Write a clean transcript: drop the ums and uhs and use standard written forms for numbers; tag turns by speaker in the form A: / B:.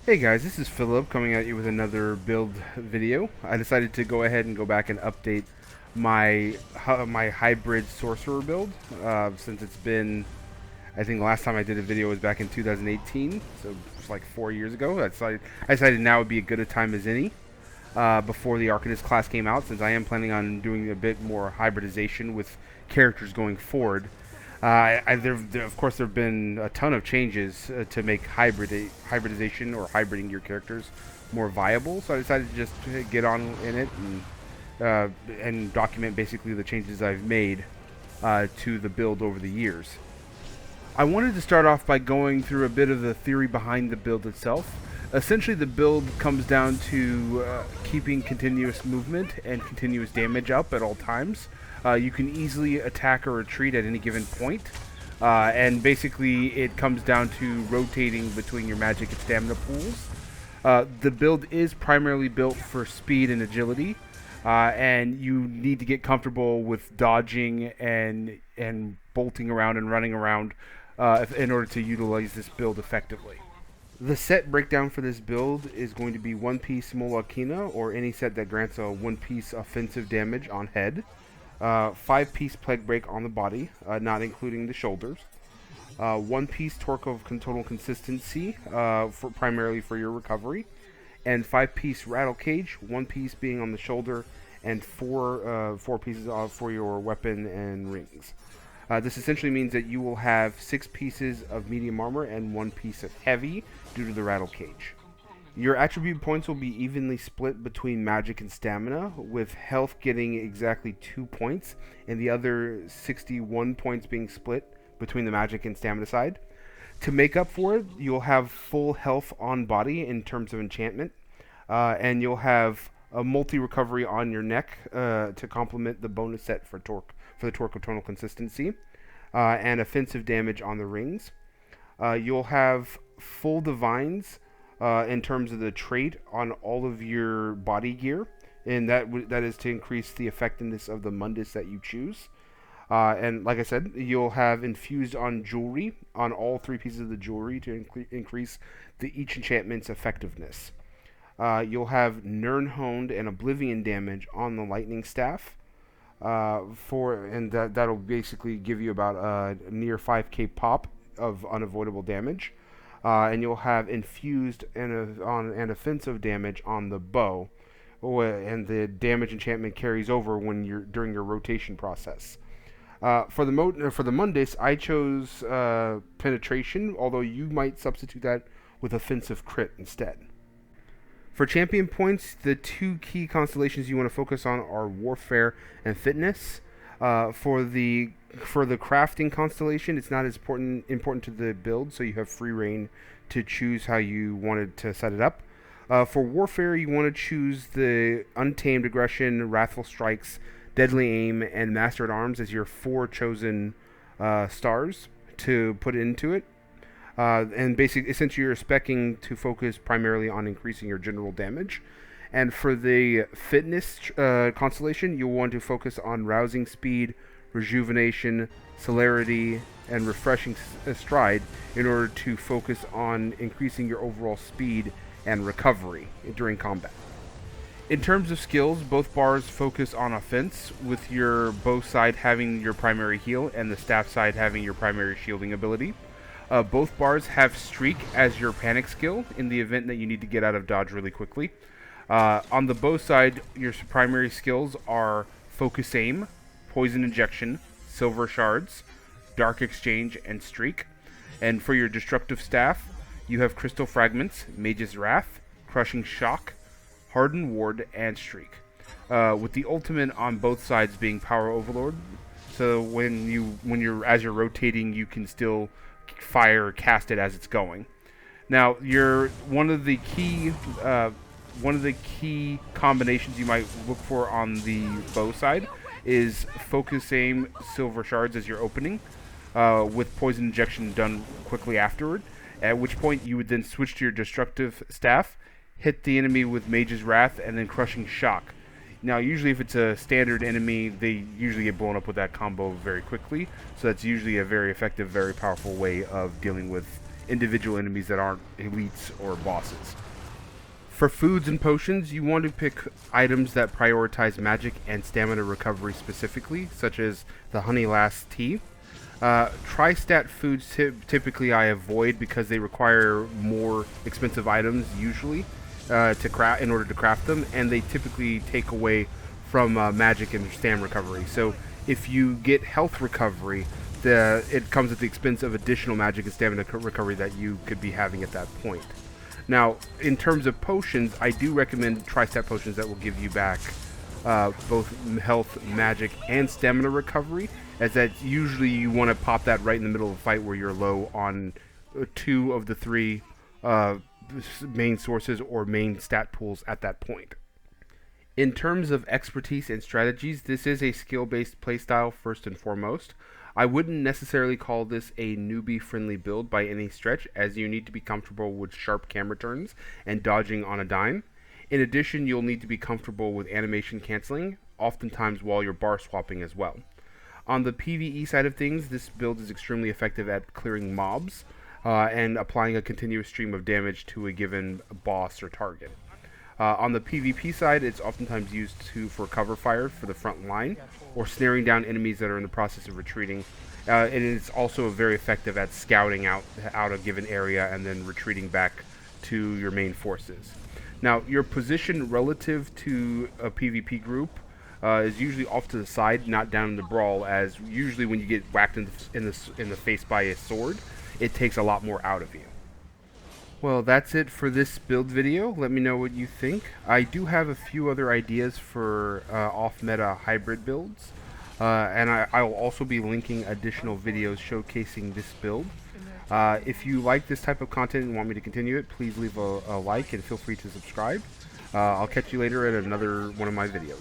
A: Hey guys, this is Philip coming at you with another build video. I decided to go ahead and go back and update my hybrid sorcerer build since it's been, I think the last time I did a video was back in 2018, so it's like 4 years ago. I decided now would be as good a time as any before the Arcanist class came out, since I am planning on doing a bit more hybridization with characters going forward. Of course, there have been a ton of changes to make hybridization or hybriding your characters more viable. So I decided to just get on in it and document basically the changes I've made to the build over the years. I wanted to start off by going through a bit of the theory behind the build itself. Essentially, the build comes down to keeping continuous movement and continuous damage up at all times. You can easily attack or retreat at any given point. And basically, it comes down to rotating between your magic and stamina pools. The build is primarily built for speed and agility, and you need to get comfortable with dodging and bolting around and running around in order to utilize this build effectively. The set breakdown for this build is going to be 1-piece Molokina, or any set that grants a 1-piece offensive damage on head. 5-piece Plague Break on the body, not including the shoulders. 1-piece Torque of Total Consistency, primarily for your recovery. And 5-piece Rattle Cage, 1 piece being on the shoulder, and four pieces for your weapon and rings. This essentially means that you will have 6 pieces of medium armor and 1 piece of heavy due to the Rattle Cage. Your attribute points will be evenly split between magic and stamina, with health getting exactly 2 points and the other 61 points being split between the magic and stamina side. To make up for it, you'll have full health on body in terms of enchantment, and you'll have a multi-recovery on your neck to complement the bonus set for the Torque of Tonal Consistency, and offensive damage on the rings. You'll have full divines in terms of the trait on all of your body gear, and that is to increase the effectiveness of the Mundus that you choose. And like I said, you'll have infused on jewelry on all 3 pieces of the jewelry to increase each enchantment's effectiveness. You'll have Nirnhoned and Oblivion damage on the lightning staff. That'll basically give you about a near 5k pop of unavoidable damage. And you'll have infused and offensive damage on the bow, and the damage enchantment carries over when you're during your rotation process. For the Mundus, I chose penetration, although you might substitute that with offensive crit instead. For champion points, the 2 key constellations you want to focus on are warfare and fitness. For the crafting constellation, it's not as important to the build, so you have free reign to choose how you wanted to set it up. For warfare, you want to choose the Untamed Aggression, Wrathful Strikes, Deadly Aim, and Master at Arms as your 4 chosen stars to put into it. And basically, essentially, you're speccing to focus primarily on increasing your general damage. And for the fitness constellation, you'll want to focus on rousing speed, rejuvenation, celerity, and refreshing stride in order to focus on increasing your overall speed and recovery during combat. In terms of skills, both bars focus on offense, with your bow side having your primary heal and the staff side having your primary shielding ability. Both bars have Streak as your panic skill in the event that you need to get out of dodge really quickly. On the bow side, your primary skills are Focus Aim, Poison Injection, Silver Shards, Dark Exchange, and Streak. And for your destructive staff, you have Crystal Fragments, Mage's Wrath, Crushing Shock, Hardened Ward, and Streak. With the ultimate on both sides being Power Overload, so when you're rotating, you can still fire or cast it as it's going. Now, one of the key combinations you might look for on the bow side is Focus Aim, Silver Shards as your opening, with Poison Injection done quickly afterward, at which point you would then switch to your Destructive Staff, hit the enemy with Mage's Wrath, and then Crushing Shock. Now, usually if it's a standard enemy, they usually get blown up with that combo very quickly, so that's usually a very effective, very powerful way of dealing with individual enemies that aren't elites or bosses. For foods and potions, you want to pick items that prioritize magic and stamina recovery specifically, such as the Honey Lass tea. Tri-stat foods typically I avoid because they require more expensive items usually to craft in order to craft them, and they typically take away from magic and stamina recovery. So if you get health recovery, it comes at the expense of additional magic and stamina recovery that you could be having at that point. Now, in terms of potions, I do recommend tri-stat potions that will give you back both health, magic, and stamina recovery, as that usually you want to pop that right in the middle of a fight where you're low on 2 of the 3 main sources or main stat pools at that point. In terms of expertise and strategies, this is a skill-based playstyle first and foremost. I wouldn't necessarily call this a newbie-friendly build by any stretch, as you need to be comfortable with sharp camera turns and dodging on a dime. In addition, you'll need to be comfortable with animation canceling, oftentimes while you're bar swapping as well. On the PvE side of things, this build is extremely effective at clearing mobs and applying a continuous stream of damage to a given boss or target. On the PvP side, it's oftentimes used for cover fire for the front line, or snaring down enemies that are in the process of retreating. And it's also very effective at scouting out a given area and then retreating back to your main forces. Now, your position relative to a PvP group is usually off to the side, not down in the brawl, as usually when you get whacked in the face by a sword, it takes a lot more out of you. Well, that's it for this build video. Let me know what you think. I do have a few other ideas for off-meta hybrid builds, and I will also be linking additional videos showcasing this build. If you like this type of content and want me to continue it, please leave a like and feel free to subscribe. I'll catch you later at another one of my videos.